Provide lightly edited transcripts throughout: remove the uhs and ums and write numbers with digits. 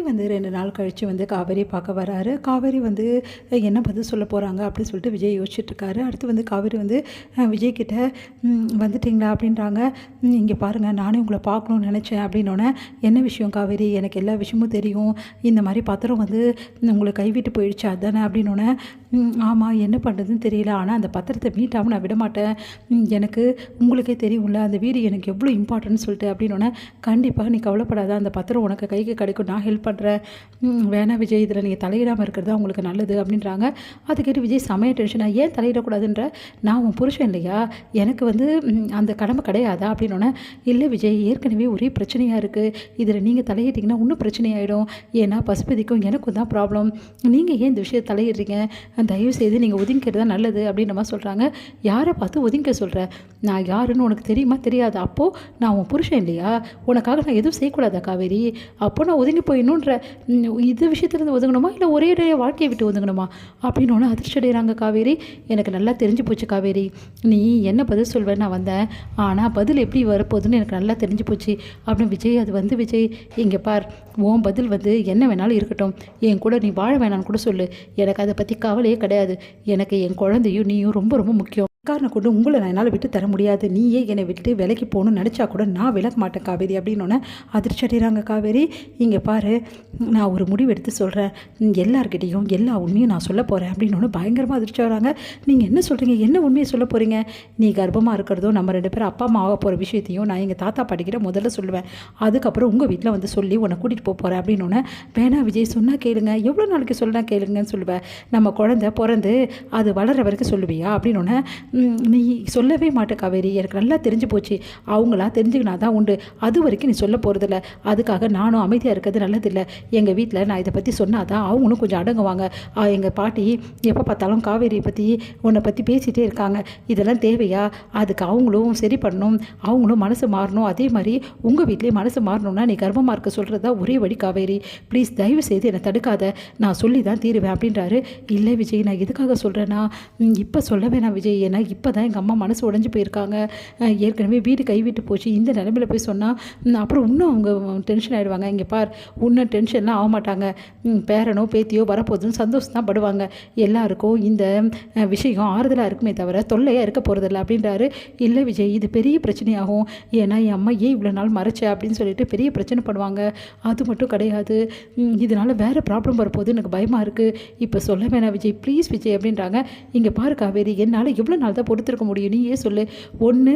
வந்து 2 நாள் கழித்து வந்து காவேரி பார்க்க வராரு. காவேரி வந்து என்ன பதில் சொல்ல போகிறாங்க அப்படின்னு சொல்லிட்டு விஜய் யோசிச்சுட்ருக்காரு. அடுத்து வந்து காவேரி வந்து விஜய் கிட்ட வந்துட்டிங்களா அப்படின்றாங்க. இங்கே பாருங்கள், நானே உங்களை பார்க்கணுன்னு நினச்சேன் அப்படின்னோடனே, என்ன விஷயம் காவேரி, எனக்கு எல்லா விஷயமும் தெரியும், இந்த மாதிரி பத்திரம் வந்து உங்களை கைவிட்டு போயிடுச்சு அதானே அப்படின்னோடனே, ஆமாம், என்ன பண்ணுறதுன்னு தெரியல, ஆனால் அந்த பத்திரத்தை மீட்டாமல் நான் விடமாட்டேன், எனக்கு உங்களுக்கே தெரியும்ல அந்த வீடு எனக்கு எவ்வளோ இம்பார்ட்டன்ட்னு சொல்லிட்டு அப்படின்னோடனே, கண்டிப்பாக நீ கவலைப்படாத, அந்த பத்திரம் உனக்கு கைக்கு கிடைக்கும், நான் ஹெல்ப் பண்ணுறேன், வேணா விஜய், இதில் நீங்கள் தலையிடாமல் இருக்கிறது உங்களுக்கு நல்லது அப்படின்றாங்க. அது கேட்டு விஜய் செமையாக டென்ஷனாக, ஏன் தலையிடக்கூடாதுன்ற, நான் உன் புருஷன் இல்லையா, எனக்கு வந்து அந்த கடமை கிடையாதா அப்படின்னோடனே, இல்லை விஜய், ஏற்கனவே ஒரே பிரச்சனையாக இருக்குது, இதில் நீங்கள் தலையிட்டிங்கன்னா இன்னும் பிரச்சனையாயிடும், ஏன்னா பசுபதிக்கும் எனக்கும் தான் ப்ராப்ளம், நீங்கள் ஏன் இந்த விஷயத்தை தலையிடுறீங்க, தயவு செய்து நீங்கள் ஒதுங்கிறது தான் நல்லது அப்படின்ற மாதிரி சொல்கிறாங்க. யாரை பார்த்து ஒதுங்க சொல்கிறேன், நான் யாருன்னு உனக்கு தெரியுமா தெரியாது, அப்போது நான் உன் புருஷன் இல்லையா, உனக்காக நான் எதுவும் செய்யக்கூடாதா காவேரி, அப்போ நான் ஒதுங்கி போயிடணுன்ற இது விஷயத்துலேருந்து ஒதுங்கணுமா, இல்லை ஒரே வாழ்க்கையை விட்டு ஒதுங்கணுமா அப்படின்னு ஒன்று அதிர்ச்சி அடைகிறாங்க காவேரி. எனக்கு நல்லா தெரிஞ்சு போச்சு காவேரி, நீ என்ன பதில் சொல்வேன்னு நான் வந்தேன், ஆனால் பதில் எப்படி வரப்போகுதுன்னு எனக்கு நல்லா தெரிஞ்சு போச்சு அப்படின்னு விஜய். அது வந்து விஜய், இங்கே பார், உன் பதில் வந்து என்ன வேணாலும் இருக்கட்டும், என் கூட நீ வாழ வேணான்னு கூட சொல்லு, எனக்கு அதை பற்றி கவலையே கிடையாது, எனக்கு என் குழந்தையும் நீயும் ரொம்ப ரொம்ப முக்கியம், காரணம் கொண்டு உங்களை நான் என்னால் விட்டு தர முடியாது, நீயே என்னை விட்டு விலைக்கு போகணும்னு நினச்சா கூட நான் விலக மாட்டேன் காவேரி அப்படின்னோடனே அதிர்ச்சி அடைகிறாங்க காவேரி. இங்கே பாரு, நான் ஒரு முடிவு எடுத்து சொல்கிறேன், எல்லார்கிட்டையும் எல்லா உண்மையும் நான் சொல்ல போகிறேன் அப்படின்னோன்னு பயங்கரமாக அதிர்ச்சி வராங்க. நீங்கள் என்ன சொல்கிறீங்க, என்ன உண்மையை சொல்ல போகிறீங்க, நீ கர்ப்பமாக இருக்கிறதும் நம்ம 2 பேரும் அப்பா அம்மா ஆக போகிற விஷயத்தையும் நான் எங்கள் தாத்தா பாட்டிக்கிட்ட முதல்ல சொல்லுவேன், அதுக்கப்புறம் உங்கள் வீட்டில் வந்து சொல்லி உன்னை கூட்டிகிட்டு போகிறேன் அப்படின்னோடனே, வேணா விஜய், சொன்னால் கேளுங்க, எவ்வளோ நாளைக்கு சொல்லலாம் கேளுங்கன்னு சொல்லுவேன், நம்ம குழந்தை பிறந்து அது வளர்கிற வரைக்கும் சொல்லுவியா அப்படின்னோடனே, நீ சொல்லவே மாட்டே காவேரி, எனக்கு நல்லா தெரிஞ்சு போச்சு, அவங்களா தெரிஞ்சுக்கினா தான் உண்டு, அது வரைக்கும் நீ சொல்ல போகிறதில்ல, அதுக்காக நானும் அமைதியாக இருக்கிறது நல்லதில்லை, எங்கள் வீட்டில் நான் இதை பற்றி சொன்னால் தான் அவங்களும் கொஞ்சம் அடங்குவாங்க, எங்கள் பாட்டி எப்போ பார்த்தாலும் காவேரியை பற்றி உன்னை பற்றி பேசிகிட்டே இருக்காங்க, இதெல்லாம் தேவையா, அதுக்கு அவங்களும் சரி பண்ணணும், அவங்களும் மனசு மாறணும், அதே மாதிரி உங்கள் வீட்லேயே மனசு மாறணும்னா நீ கர்ப்பமாக இருக்க சொல்கிறது தான் ஒரே வழி காவேரி, ப்ளீஸ் தயவு செய்து என்னை தடுக்காத, நான் சொல்லி தான் தீருவேன் அப்படின்றாரு. இல்லை விஜய், நான் எதுக்காக சொல்கிறேன்னா, இப்போ சொல்ல வேணாம் விஜய், ஏன்னா இப்போ தான் எங்கள் அம்மா மனசு உடஞ்சி போயிருக்காங்க, ஏற்கனவே வீடு கைவிட்டு போச்சு, இந்த நிலைமையில் போய் சொன்னால் அப்புறம் இன்னும் அவங்க டென்ஷன் ஆகிடுவாங்க, இங்கே பார், இன்னும் டென்ஷன்லாம் ஆக மாட்டாங்க, பேரனோ பேத்தியோ வரப்போகுதுன்னு சந்தோஷம் தான் படுவாங்க, எல்லாருக்கும் இந்த விஷயம் ஆறுதலாக இருக்குமே தவிர தொல்லையாக இருக்க போகிறதில்ல அப்படின்றாரு. இல்லை விஜய், இது பெரிய பிரச்சனையாகும், ஏன்னா என் அம்மா ஏன் இவ்வளோ நாள் மறைச்ச அப்படின்னு சொல்லிட்டு பெரிய பிரச்சனை பண்ணுவாங்க, அது மட்டும் கிடையாது, இதனால் வேறு ப்ராப்ளம் வரப்போகுது, எனக்கு பயமாக இருக்குது, இப்போ சொல்ல வேணாம் விஜய், ப்ளீஸ் விஜய் அப்படின்றாங்க. இங்கே பாரு காவேரி, என்னால் எவ்வளோ நாள் தான் பொறுத்திருக்க முடியும், நீயே சொல்லு, ஒன்று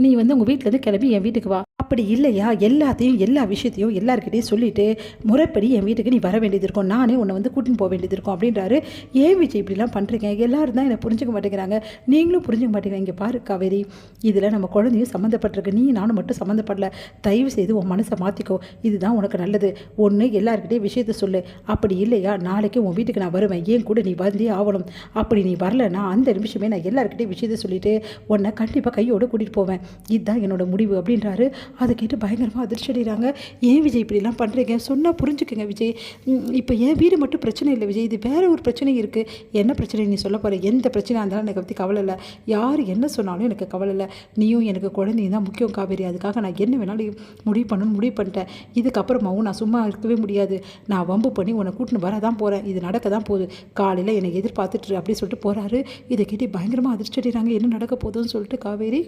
நீ வந்து உங்கள் வீட்டிலேருந்து கிளம்பி என் வீட்டுக்கு வா, அப்படி இல்லையா எல்லாத்தையும் எல்லா விஷயத்தையும் எல்லாருக்கிட்டையும் சொல்லிவிட்டு முறைப்படி என் வீட்டுக்கு நீ வர வேண்டியது இருக்கும், நானே உன்னை வந்து கூட்டின்னு போக வேண்டியது இருக்கும் அப்படின்றாரு. ஏன் விஜய் இப்படிலாம் பண்ணுறீங்க, எல்லோரும் தான் என்னை புரிஞ்சுக்க மாட்டேங்கிறாங்க, நீங்களும் புரிஞ்சுக்க மாட்டேங்கிறீங்க, இங்கே பாரு காவேரி, இதில் நம்ம குழந்தையும் சம்மந்தப்பட்டிருக்கு, நீ நானும் மட்டும் சம்மந்தப்படல, தயவு செய்து உன் மனசை மாற்றிக்கோ, இதுதான் உனக்கு நல்லது, ஒன்று எல்லாருக்கிட்டையும் விஷயத்த சொல்லு, அப்படி இல்லையா நாளைக்கு உன் வீட்டுக்கு நான் வருவேன், ஏன் கூட நீ வந்தே ஆகணும், அப்படி நீ வரலன்னா அந்த நிமிஷமே நான் எல்லாருக்கிட்டையும் விஷயத்த சொல்லிவிட்டு உன்னை கண்டிப்பாக கையோடு கூட்டிகிட்டு போவேன், இதுதான் என்னோட முடிவு அப்படின்றாரு. அதை கேட்டு பயங்கரமாக அதிர்ச்சி அடைகிறாங்க. ஏன் விஜய் இப்படிலாம் பண்ணுறீங்க, சொன்னால் புரிஞ்சுக்குங்க விஜய், இப்போ என் வீடு மட்டும் பிரச்சனை இல்லை விஜய், இது வேறு ஒரு பிரச்சனை இருக்குது, என்ன பிரச்சனை நீ சொல்ல போகிற, எந்த பிரச்சனையாக இருந்தாலும் எனக்கு பற்றி கவலை இல்லை, யார் என்ன சொன்னாலும் எனக்கு கவலை இல்லை, நீயும் எனக்கு குழந்தையும் தான் முக்கியம் காவேரி, அதுக்காக நான் என்ன வேணாலும் முடிவு பண்ணிட்டேன், இதுக்கப்புறமாவும் நான் சும்மா இருக்கவே முடியாது, நான் வம்பு பண்ணி உன்னை கூட்டின்னு வர தான் போகிறேன், இது நடக்க தான் போகுது, காலையில் என்னை எதிர்பார்த்துட்டு அப்படின்னு சொல்லிட்டு போகிறாரு. இதை கேட்டு பயங்கரமாக அதிர்ச்சி அடைகிறாங்க, என்ன நடக்க போகுதுன்னு சொல்லிட்டு காவேரி.